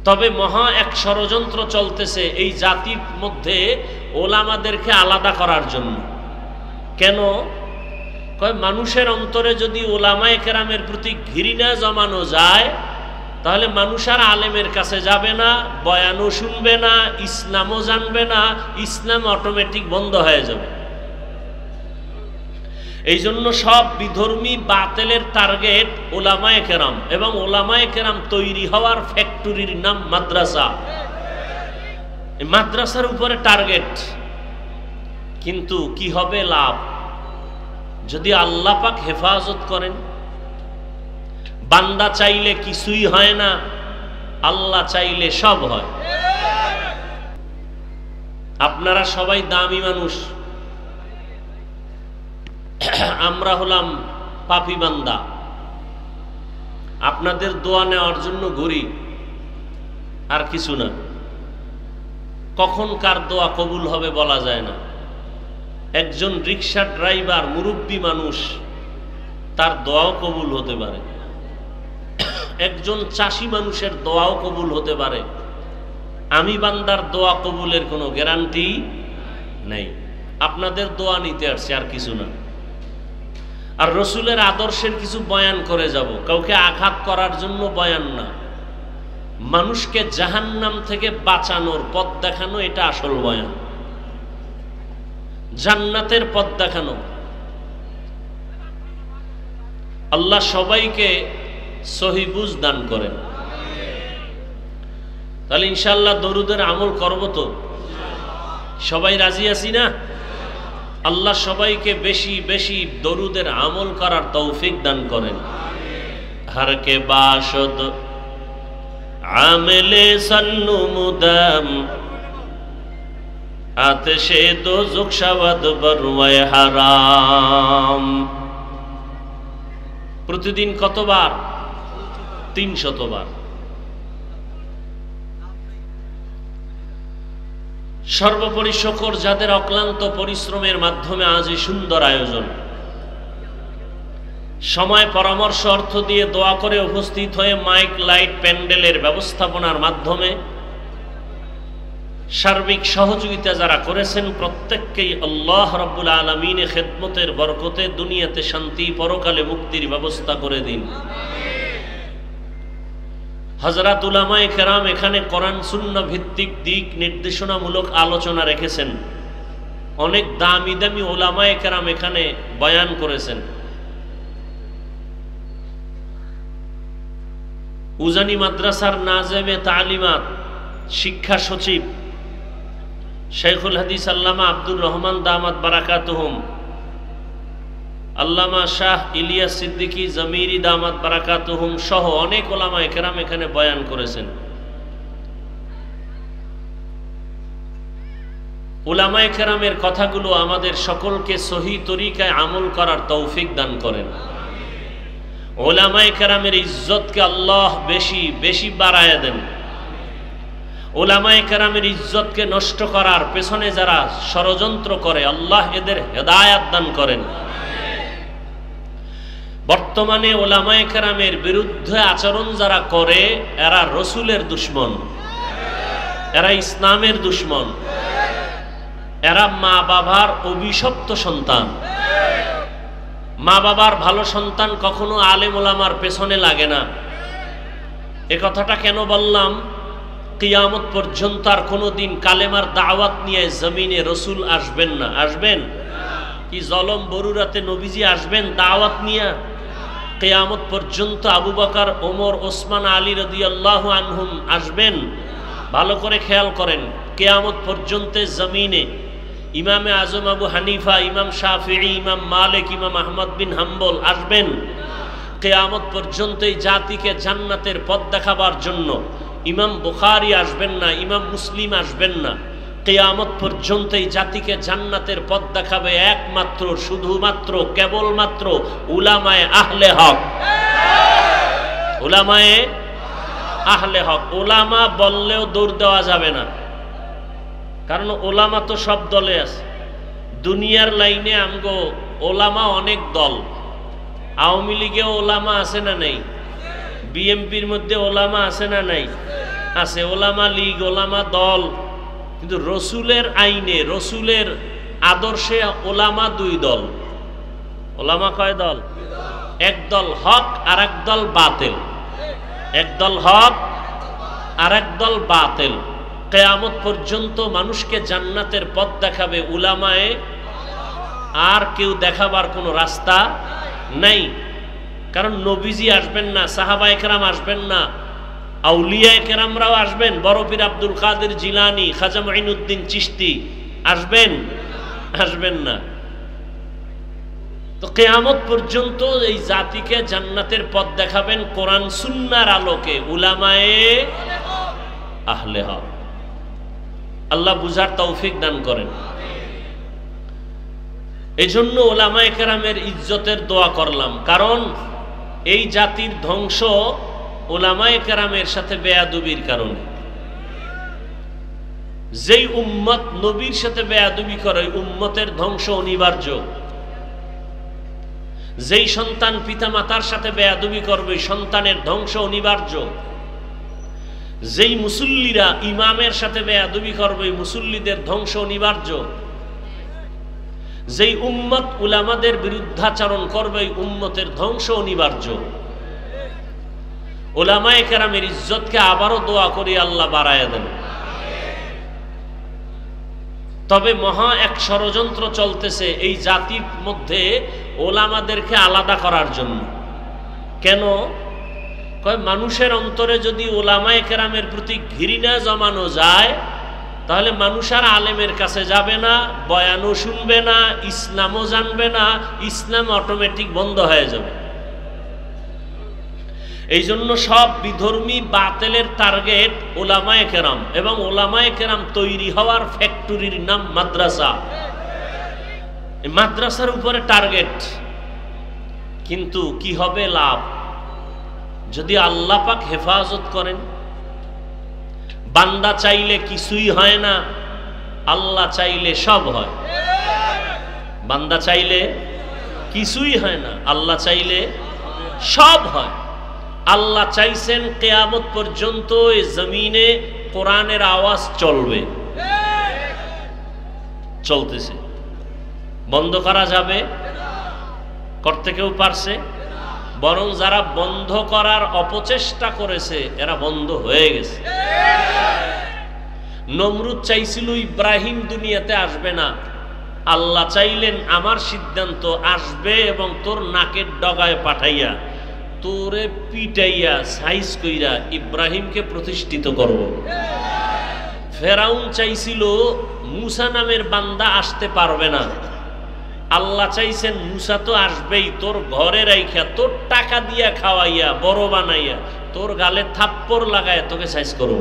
তবে মহা এক ষড়যন্ত্র চলতেছে এই জাতির মধ্যে ওলামাদেরকে আলাদা করার জন্য। কেন? কয় মানুষের অন্তরে যদি ওলামায়ে কেরামের প্রতি ঘৃণা জমানো যায় তাহলে মানুষ আর আলেমের কাছে যাবে না, বয়ানও শুনবে না, ইসলামও জানবে না, ইসলাম অটোমেটিক বন্ধ হয়ে যাবে। এই জন্য সব বিধর্মী বাতিলের টার্গেট ওলামায়ে কেরাম, এবং ওলামায়ে কেরাম তৈরি হওয়ার ফ্যাক্টরির নাম মাদ্রাসা। এই মাদ্রাসার উপরে টার্গেট। কিন্তু কি হবে লাভ? যদি আল্লাহ পাক হেফাজত করেন। বান্দা চাইলে কিছুই হয় না, আল্লাহ চাইলে সব হয়। আপনারা সবাই দামি মানুষ, আমরা হলাম পাপী বান্দা। আপনাদের দোয়া নেওয়ার জন্য ঘুরি, আর কিছু না। কখন কার দোয়া কবুল হবে বলা যায় না। একজন রিক্সা ড্রাইভার মুরব্বী মানুষ, তার দোয়াও কবুল হতে পারে। একজন চাষি মানুষের দোয়াও কবুল হতে পারে। আমি বান্দার দোয়া কবুলের কোনো গ্যারান্টি নেই। আপনাদের দোয়া নিতে আসছে, আর কিছু না। আর রসুলের আদর্শের কিছু বয়ান করে যাব, কাউকে আঘাত করার জন্য বয়ান না। মানুষকে জাহান্নাম থেকে বাঁচানোর পথ দেখানো, এটা আসল বয়ান। জান্নাতের পথ দেখানো। আল্লাহ সবাইকে সহি বুঝ দান করেন। তাহলে ইনশাআল্লাহ দরুদের আমল করব তো? সবাই রাজি আছি না? আল্লাহ সবাইকে বেশি বেশি দরুদের আমল করার তৌফিক দান করেন। হর কে বাশদ আমেলে সন্নু মুদাম আতশে দোজখ শাওয়াদ বরওয়ায়ে হারাম। প্রতিদিন কতবার? 300 বার। সর্বোপরি শকর যাদের অক্লান্ত পরিশ্রমের মাধ্যমে আজ এই সুন্দর আয়োজন। সময়, পরামর্শ, অর্থ দিয়ে দোয়া করে উপস্থিত হয়ে মাইক, লাইট, প্যান্ডেলের ব্যবস্থাপনার মাধ্যমে সার্বিক সহযোগিতা যারা করেছেন প্রত্যেককেই আল্লাহ রাব্বুল আলামিনের খেদমতের বরকতে দুনিয়াতে শান্তি, পরকালে মুক্তির ব্যবস্থা করে দিন। হযরত উলামায়ে কেরাম এখানে কোরআন সুন্নাহ ভিত্তিক দিক নির্দেশনামূলক আলোচনা রেখেছেন। অনেক দামি দামি উলামায়ে কেরাম এখানে বয়ান করেছেন। উজানি মাদ্রাসার নাজেমে তালিমাত, শিক্ষা সচিব শেখুল হাদিস আল্লামা আব্দুর রহমান দামাত বারাকাতুহুম, আল্লামা শাহ ইলিয়াস সিদ্দিকী জমিরি দামাত বারাকাতুহুম সহ অনেক উলামায়ে কেরাম এখানে বয়ান করেছেন। উলামায়ে কেরামের কথাগুলো আমাদের সকলকে সহি তরিকায় আমল করার তৌফিক দান করেন। উলামায়ে কেরামের ইজ্জতকে আল্লাহ বেশি বেশি বাড়ায় দেন। উলামায়ে কেরামের ইজ্জতকে নষ্ট করার পেছনে যারা ষড়যন্ত্র করে আল্লাহ এদের হেদায়াত দান করেন। বর্তমানে উলামায়ে কেরামের বিরুদ্ধে আচরণ যারা করে এরা রসুলের দুশমন, এরা ইসলামের দুশমন, এরা মা বাবার অভিশপ্ত সন্তান। মা বাবার ভালো সন্তান কখনো আলেম ওলামার পেছনে লাগে না। এ কথাটা কেন বললাম? কিয়ামত পর্যন্ত আর কোনোদিন কালেমার দাওয়াত নিয়ে জমিনে রসুল আসবেন না। আসবেন কি? জলম বরুরাতে নবীজি আসবেন দাওয়াত নিয়ে? কিয়ামত পর্যন্ত আবু বকর, ওমর, ওসমান, আলী রাদিয়াল্লাহু আনহুম আসবেন? ভালো করে খেয়াল করেন, কিয়ামত পর্যন্ত জমিনে ইমামে আজম আবু হানিফা, ইমাম শাফিঈ, ইমাম মালিক, ইমাম আহমদ বিন হাম্বল আসবেন। কিয়ামত পর্যন্ত এই জাতিকে জান্নাতের পথ দেখাবার জন্য ইমাম বুখারী আসবেন না, ইমাম মুসলিম আসবেন না। কিয়ামত পর্যন্ত এই জাতিকে জান্নাতের পথ দেখাবে একমাত্র, শুধুমাত্র, কেবলমাত্র উলামায়ে আহলে হক। উলামায়ে আহলে হক। উলামা বললেও দৌড় দেওয়া যাবে না, কারণ ওলামা তো সব দলে আছে। দুনিয়ার লাইনে আমগো ওলামা অনেক দল। আওয়ামী লীগে ওলামা আছে না নাই? বিএমপির মধ্যে ওলামা আছে না নাই? আছে, ওলামা লীগ, ওলামা দল, কিন্তু রসুলের আইনে, রসুলের আদর্শে ওলামা দুই দল। ওলামা কয় দল? এক দল হক আর এক দল বাতিল। এক দল হক আর এক দল বাতিল। কিয়ামত পর্যন্ত মানুষকে জান্নাতের পথ দেখাবে উলামায়ে, আর কেউ দেখাবার কোনো রাস্তা নাই। কারণ নবীজি আসবেন না, সাহাবায়ে কেরাম আসবেন না, আউলিয়ায়ে কেরামরাও আসবেন, বড় পীর আব্দুল কাদের জিলানী, খাজা মাইনুদ্দিন চিশতি আসবেন? আসবেন না। তো কিয়ামত পর্যন্ত এই জাতিকে জান্নাতের পথ দেখাবেন কোরআন সুন্নাহর আলোকে উলামায়ে আহলে হক। আল্লাহ বুঝার তৌফিক দান করেন। এজন্য উলামায়ে কেরামের ইজ্জতের দোয়া করলাম, কারণ এই জাতির ধ্বংস উলামায়ে কেরামের সাথে বেয়াদবির কারণে। যেই উম্মত নবীর সাথে বেয়াদবি করে উম্মতের ধ্বংস অনিবার্য। যেই সন্তান পিতামাতার সাথে বেয়াদবি করবে সন্তানের ধ্বংস অনিবার্য। যেই মুসল্লিরা ইমামের সাথে বেয়াদবি করবে মুসল্লিদের ধ্বংস অনিবার্য। যেই উম্মত উলামাদের বিরুদ্ধাচরণ করবে উম্মতের ধ্বংস অনিবার্য। উলামায়ে কেরামের ইজ্জতকে আবারও দোয়া করি আল্লাহ বাড়ায়া দেন। তবে মহা এক ষড়যন্ত্র চলতেছে এই জাতির মধ্যে ওলামাদেরকে আলাদা করার জন্য। কেন? কয় মানুষের অন্তরে যদি ওলামায়ে কেরামের প্রতি ঘৃণা জমানো যায় তাহলে মানুষ আর আলেমের কাছে যাবে না, বয়ানও শুনবে না, ইসলামও জানবে না, ইসলাম অটোমেটিক বন্ধ হয়ে যাবে। এই জন্য সব বিধর্মী বাতিলের টার্গেট ওলামায়ে কেরাম, এবং ওলামায়ে কেরাম তৈরি হওয়ার ফ্যাক্টরির নাম মাদ্রাসা। মাদ্রাসার উপরে টার্গেট। কিন্তু কি হবে লাভ? যদি আল্লাহ পাক হেফাজত করেন। বান্দা চাইলে কিছুই হয় না, আল্লাহ চাইলে সব হয়। বান্দা চাইলে কিছুই হয় না, আল্লাহ চাইলে সব হয়। আল্লাহ চাইছেন কিয়ামত পর্যন্ত এই জমিনে কোরআনের আওয়াজ চলবে, চলতেছে। বন্ধ করা যাবে? করতে কেউ পারছে? বরং যারা বন্ধ করার অপচেষ্টা করেছে এরা বন্ধ হয়ে গেছে। নমরুদ চাইছিল ইব্রাহিম দুনিয়াতে আসবে না, আল্লাহ চাইলেন আমার সিদ্ধান্ত আসবে এবং তোর নাকের ডগায় পাঠাইয়া তোরে পিটাইয়া সাইজ কইরা ইব্রাহিমকে প্রতিষ্ঠিত করব। ফেরাউন চাইছিল মুসা নামের বান্দা আসতে পারবে না, আল্লাহ চাইছেন মুসা তো আসবেই, তোর ঘরে রাইখা তোর টাকা দিয়া খাওয়াইয়া বড় বানাইয়া তোর গালে থাপ্পড় লাগায় তোকে সাইজ করব।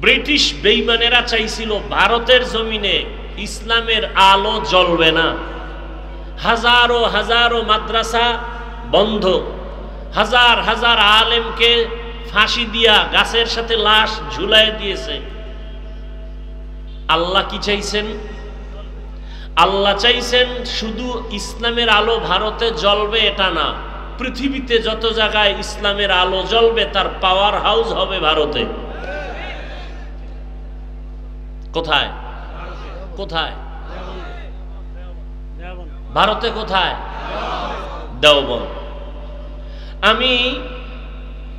ব্রিটিশ বেঈমানেরা চাইছিল ভারতের জমিনে ইসলামের আলো জ্বলবে না, হাজারো হাজারো মাদ্রাসা বন্ধ, হাজার হাজার আলেমকে ফাঁসি দিয়া গাছের সাথে লাশ ঝুলাই দিয়েছে। আল্লাহ কি চাইছেন? আল্লাহ চাইছেন শুধু ইসলামের আলো ভারতে জ্বলবে এটা না, পৃথিবীতে যত জায়গায় ইসলামের আলো জ্বলবে তার পাওয়ার হাউস হবে ভারতে। কোথায়? কোথায়? ভারতে কোথায়? দেওবন্দ। আমি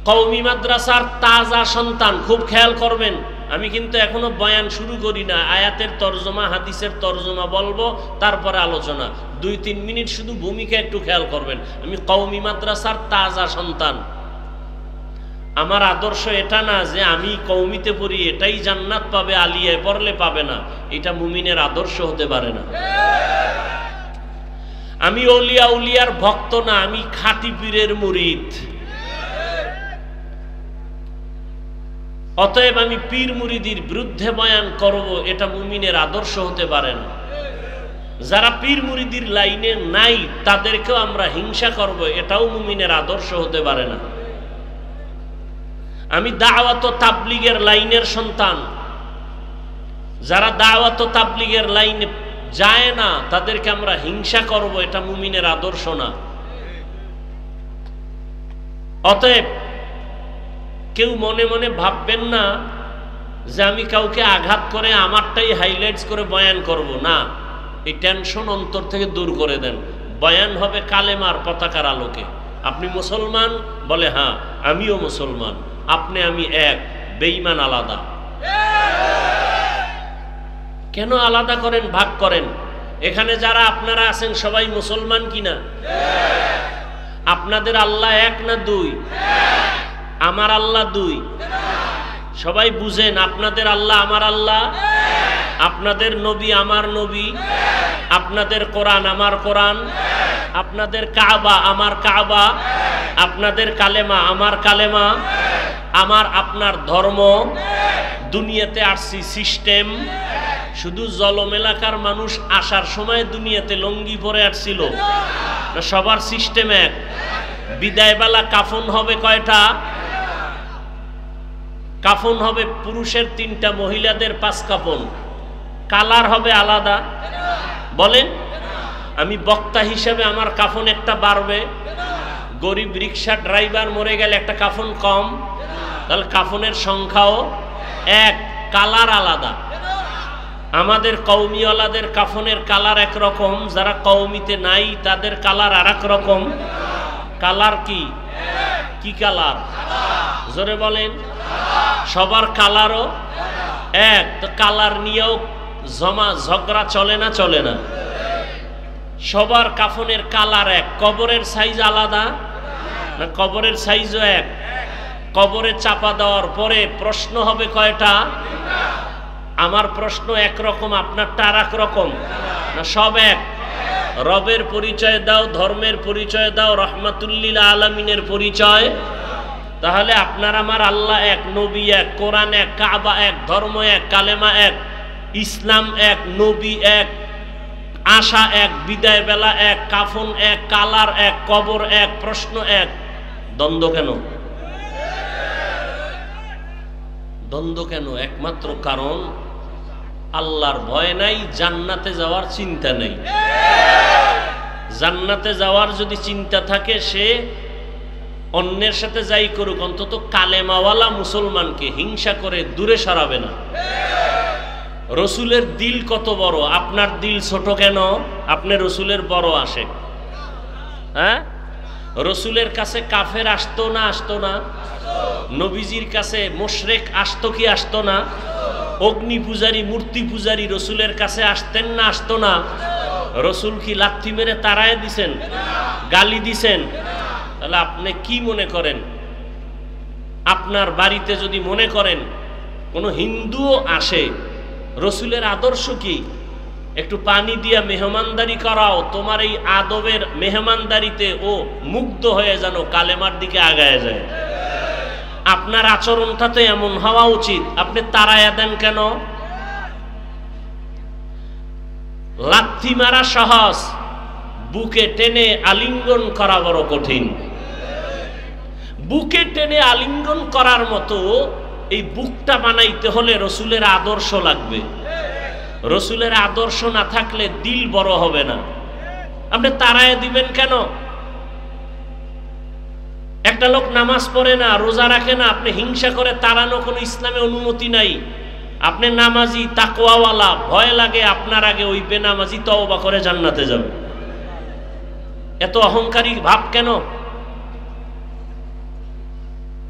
কওমি মাদ্রাসার তাজা সন্তান, খুব খেয়াল করবেন। আমি কিন্তু এখনো বয়ান শুরু করি না, আয়াতের তরজমা হাদিসের তরজমা বলবো, তারপরে আলোচনা। 2-3 মিনিট শুধু ভূমিকা একটু খেয়াল করবেন। আমি কওমি মাদ্রাসার তাজা সন্তান। আমার আদর্শ এটা না যে আমি কওমিতে পড়ি এটাই জান্নাত পাবে, আলিয়ায় পড়লে পাবে না, এটা মুমিনের আদর্শ হতে পারে না। আমি অলিয়া উলিয়ার ভক্ত না, আমি খাঁটি পীরের মুরিদ। অতএব আমি পীর মুরিদির বিরুদ্ধে বয়ান করব, এটা মুমিনের আদর্শ হতে পারে না। যারা পীর মুরিদির লাইনে নাই তাদেরকেও আমরা হিংসা করব, এটাও মুমিনের আদর্শ হতে পারে না। আমি দাওয়াত ও তাবলীগের লাইনের সন্তান। যারা দাওয়াত ও তাবলীগের লাইনে যায় না তাদেরকে আমরা হিংসা করব, এটা মুমিনের আদর্শ না। অতএব কেউ মনে মনে ভাববেন না যে আমি কাউকে আঘাত করে আমারটাই হাইলাইটস করে বয়ান করব না। এই টেনশন অন্তর থেকে দূর করে দেন। বয়ান হবে কালেমার পতাকার আলোকে। আপনি মুসলমান, বলে হ্যাঁ আমিও মুসলমান। আপনি আমি এক, বেঈমান আলাদা। কেন আলাদা করেন, ভাগ করেন? এখানে যারা আপনারা আছেন সবাই মুসলমান কিনা? আপনাদের আল্লাহ এক না দুই? আমার আল্লাহ দুই। সবাই বুঝেন, আপনাদের আল্লাহ আমার আল্লাহ, আপনাদের নবী আমার নবী, আপনাদের কোরআন আমার কোরআন, আপনাদের কাবা আমার কাবা, আপনাদের কালেমা আমার কালেমা, আমার আপনার ধর্ম। দুনিয়াতে আসছি সিস্টেম। শুধু জলম এলাকার মানুষ আসার সময় দুনিয়াতে লঙ্গি পরে আসছিল না? সবার সিস্টেম এক। বিদায়বেলা কাফন হবে কয়টা? কাফন হবে পুরুষের 3টা, মহিলাদের 5 কাফন। কালার হবে আলাদা। বলেন, আমি বক্তা হিসেবে আমার কাফন একটা বাড়বে। গরিব রিক্সা ড্রাইভার মরে গেলে একটা কাফন কম, তাহলে কাফনের সংখ্যাও এক, কালার আলাদা। আমাদের কওমিওয়ালাদের কাফনের কালার একরকম, যারা কওমিতে নাই তাদের কালার আর এক রকম। কালার কি? কি কালার? জোরে বলেন। সবার কালারও এক। তো কালার নিয়েও ঝগড়া চলে না? চলে না। সবার কাফনের কালার এক। কবরের সাইজ আলাদা না? কবরের সাইজও এক। কবরে চাপা দেওয়ার পরে প্রশ্ন হবে কয়টা? আমার প্রশ্ন একরকম, আপনারটা আর এক রকম না? সব এক। রবের পরিচয় দাও, ধর্মের পরিচয় দাও, রহমাতুল্লিল আলামিনের পরিচয়। তাহলে আপনার আমার আল্লাহ এক, নবী এক, কোরআন এক, কাবা এক, ধর্ম এক, কালেমা এক, ইসলাম এক, নবী এক, আশা এক, বিদায় বেলা এক, কাফন এক, কালার এক, কবর এক, প্রশ্ন এক। দ্বন্দ্ব কেন? দ্বন্দ্ব কেন? একমাত্র কারণ আল্লাহর ভয় নাই, জান্নাতে যাওয়ার চিন্তা নেই। জান্নাতে যাওয়ার যদি চিন্তা থাকে, সে অন্যের সাথে যাই করুক, অন্তত কালেমাওয়ালা মুসলমানকে হিংসা করে দূরে সরাবে না। রসুলের দিল কত বড়, আপনার দিল ছোট কেন? আপনি রসুলের বড় আসে। হ্যাঁ, রসুলের কাছে কাফের আসতো না? আসতো না? নবীজির কাছে মুশরিক আসতো কি আসতো না? অগ্নি পূজারী, মূর্তি পূজারী রসুলের কাছে আসতেন না? আসতো না? রসুল কি লাথি মেরে তাড়ায় দিছেন? গালি দিছেন? তাহলে আপনি কি মনে করেন? আপনার বাড়িতে যদি মনে করেন কোনো হিন্দুও আসে, রসুলের আদর্শ কি? একটু পানি দিয়া মেহমানদারি করাও, তোমার এই আদবের মেহমানদারিতে ও মুগ্ধ হয়ে যেন কালেমার দিকে আগায় যায়। আপনার আচরণটা তো এমন হওয়া উচিত। আপনি তাড়ায়া দেন কেন? লাথি মারা সহজ, বুকে টেনে আলিঙ্গন করা বড় কঠিন। বুকে টেনে আলিঙ্গন করার মতো এই বুকটা বানাইতে হলে রসুলের আদর্শ লাগবে। রসুলের আদর্শ না থাকলে দিল বড় হবে না। আপনি তাড়ায় দিবেন কেন? একটা লোক নামাজ পড়ে না, রোজা রাখে না, আপনি হিংসা করে তাড়ানো কোনো ইসলামে অনুমতি নাই। আপনি নামাজি, তাকওয়াওয়ালা, ভয় লাগে আপনার আগে ওই বেনামাজি তওবা করে জান্নাতে যাবে। এত অহংকারী ভাব কেন?